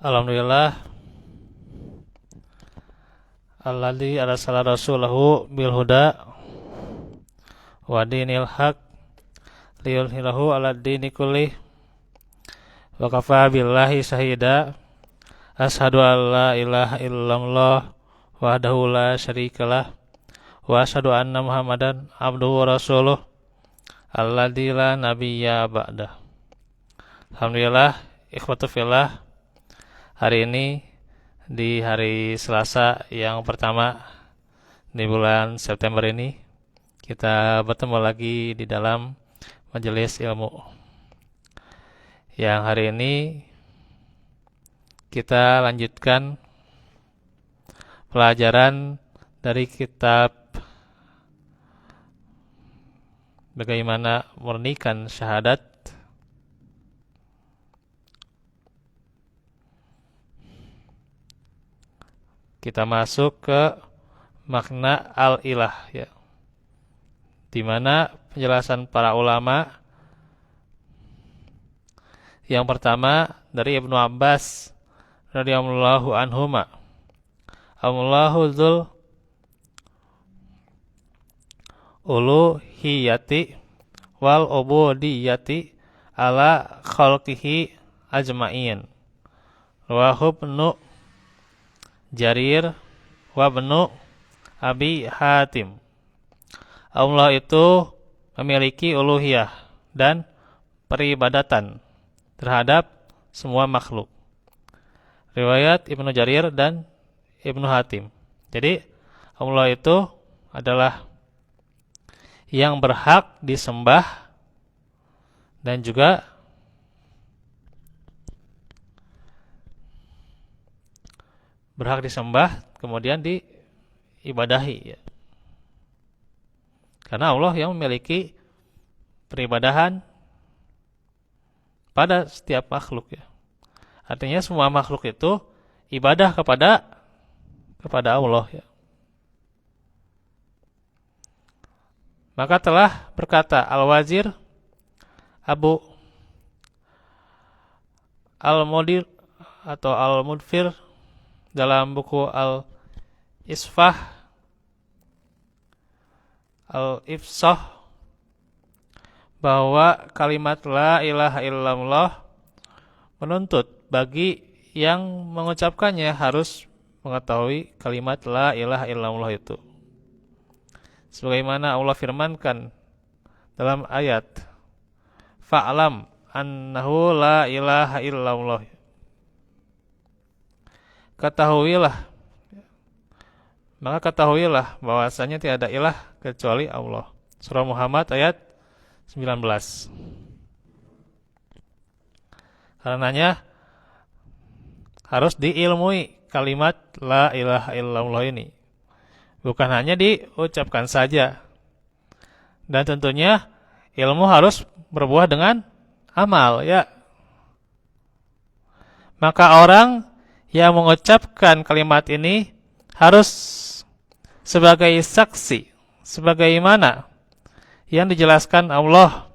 Alhamdulillah alladzi arsala rasulahu bil huda wa dinil haq liyudhhirahu 'alad dini kullih wa kafa billahi syahida. Asyhadu an la ilaha illallah wahdahu la syarikalah wa asyhadu anna Muhammadan abduhu wa rasuluh alladzi la nabiyya ba'dah. Alhamdulillah ikhwatu fillah, hari ini di hari Selasa yang pertama di bulan September ini kita bertemu lagi di dalam majelis ilmu. Yang hari ini kita lanjutkan pelajaran dari kitab Bagaimana Murnikan Syahadat. Kita masuk ke makna al-ilah, ya, di mana penjelasan para ulama yang pertama dari Ibnu Abbas radhiyallahu anhuma, Allahu dzul uluhiyati wal ubudiyati ala khalqihi ajma'in. Rawahu Ibnu Jarir wa Ibnu Abi Hatim. Allah itu memiliki uluhiyah dan peribadatan terhadap semua makhluk. Riwayat Ibnu Jarir dan Ibnu Hatim. Jadi Allah itu adalah yang berhak disembah dan juga berhak disembah kemudian diibadahi, ya. Karena Allah yang memiliki peribadahan pada setiap makhluk, ya. Artinya semua makhluk itu ibadah kepada Allah, ya. Maka telah berkata Al-Wazir Abu Al-Mudir atau Al-Mudfir dalam buku Al-Isfah Al-Ifsah bahwa kalimat la ilaha illallah menuntut bagi yang mengucapkannya harus mengetahui kalimat la ilaha illallah itu. Sebagaimana Allah firmankan dalam ayat fa'lam annahu la ilaha illallah. Ketahuilah, maka ketahuilah bahwasanya tiada ilah kecuali Allah. Surah Muhammad ayat 19. Karenanya harus diilmui kalimat la ilaha illallah ini. Bukan hanya diucapkan saja. Dan tentunya ilmu harus berbuah dengan amal, ya. Maka orang yang mengucapkan kalimat ini harus sebagai saksi, sebagaimana yang dijelaskan Allah.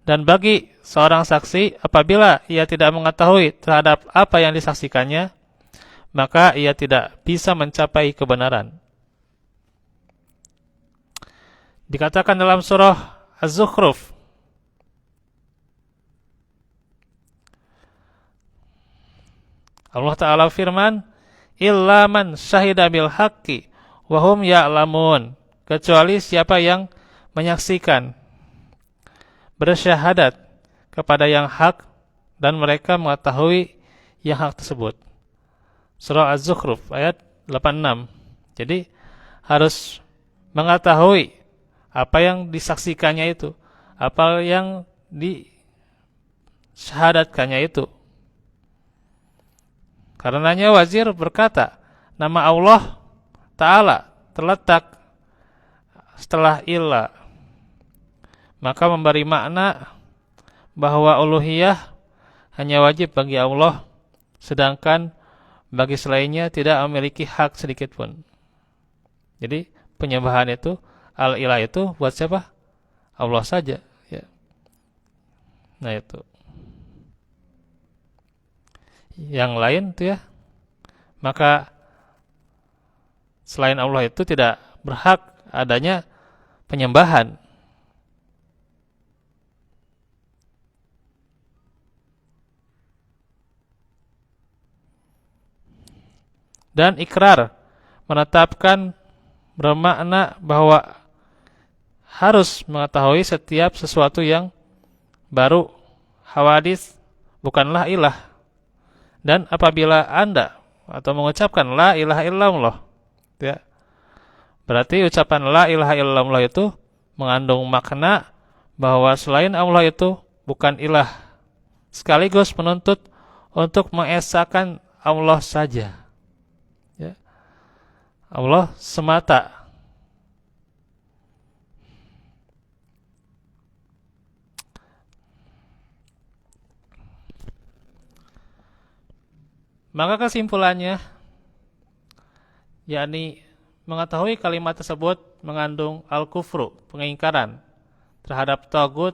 Dan bagi seorang saksi, apabila ia tidak mengetahui terhadap apa yang disaksikannya, maka ia tidak bisa mencapai kebenaran. Dikatakan dalam surah Az-Zukhruf, Allah Ta'ala firman, illa man syahida bil haqqi wa hum ya'lamun, kecuali siapa yang menyaksikan, bersyahadat kepada yang hak dan mereka mengetahui yang hak tersebut. Surah Az-Zukhruf ayat 86. Jadi harus mengetahui apa yang disaksikannya itu, apa yang disyahadatkannya itu. Karenanya Wazir berkata, nama Allah Ta'ala terletak setelah ilah, maka memberi makna bahwa uluhiyah hanya wajib bagi Allah, sedangkan bagi selainnya tidak memiliki hak sedikit pun. Jadi penyembahan itu, al-ilah itu buat siapa? Allah saja, ya. Nah itu. yang lain tuh ya, maka selain Allah itu tidak berhak adanya penyembahan. Dan ikrar menetapkan bermakna bahwa harus mengetahui setiap sesuatu yang baru, hawadis, bukanlah ilah. Dan apabila Anda atau mengucapkan la ilaha illallah, ya, berarti ucapan la ilaha illallah itu mengandung makna bahwa selain Allah itu bukan ilah, sekaligus menuntut untuk mengesahkan Allah saja, ya, Allah semata. Maka kesimpulannya, yakni mengetahui kalimat tersebut mengandung al-kufru, pengingkaran terhadap tagut,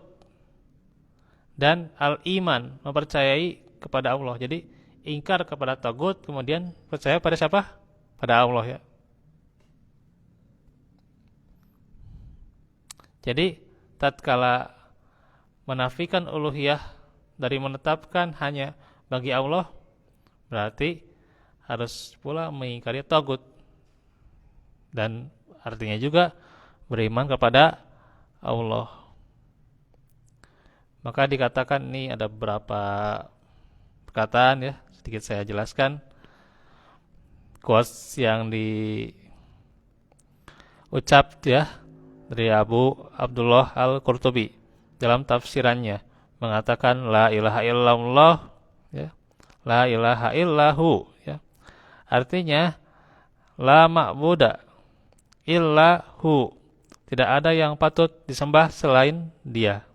dan al-iman, mempercayai kepada Allah. Jadi ingkar kepada tagut, kemudian percaya pada siapa? Pada Allah, ya. Jadi tatkala menafikan uluhiyah dari menetapkan hanya bagi Allah, berarti harus pula mengingkari tagut, dan artinya juga beriman kepada Allah. Maka dikatakan, ini ada beberapa perkataan, ya, sedikit saya jelaskan. Quotes yang diucap, ya, dari Abu Abdullah Al-Qurtubi dalam tafsirannya mengatakan la ilaha illallah, ya, la ilaha illahu, ya. Artinya la ma'buda illahu, tidak ada yang patut disembah selain Dia.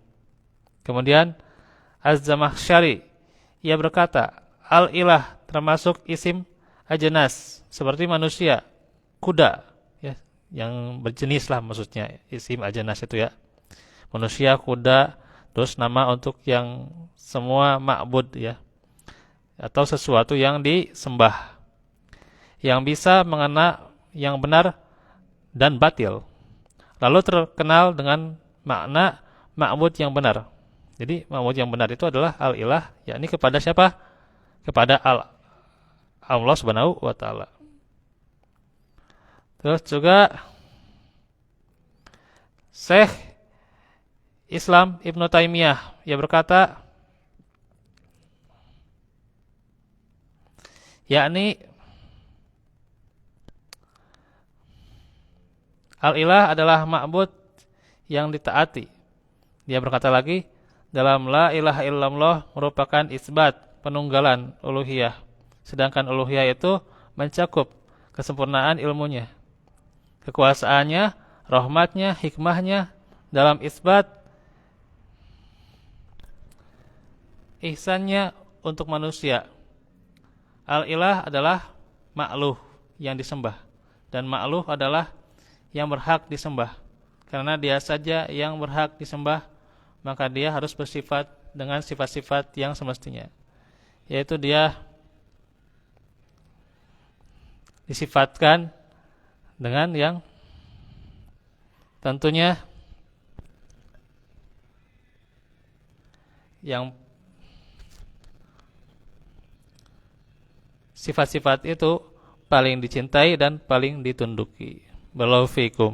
Kemudian Az-Zamakhsyari, ia berkata, al-ilah termasuk isim ajenas, seperti manusia, kuda, ya, yang berjenis lah maksudnya isim ajenas itu, ya. Manusia, kuda, terus nama untuk yang semua ma'bud, ya, atau sesuatu yang disembah, yang bisa mengena yang benar dan batil, lalu terkenal dengan makna ma'bud yang benar. Jadi ma'bud yang benar itu adalah al-ilah, yakni kepada siapa? Kepada Allah Subhanahu wa taala. Terus juga Syekh Islam Ibnu Taimiyah, ia berkata, yakni al-ilah adalah ma'bud yang ditaati. Dia berkata lagi, dalam la ilaha illallah merupakan isbat penunggalan uluhiyah, sedangkan uluhiyah itu mencakup kesempurnaan ilmunya, kekuasaannya, rahmatnya, hikmahnya dalam isbat ihsannya untuk manusia. Al-ilah adalah ma'luh yang disembah, dan ma'luh adalah yang berhak disembah. Karena Dia saja yang berhak disembah, maka Dia harus bersifat dengan sifat-sifat yang semestinya, yaitu Dia disifatkan dengan yang tentunya yang sifat-sifat itu paling dicintai dan paling ditunduki. Barakallahu fikum.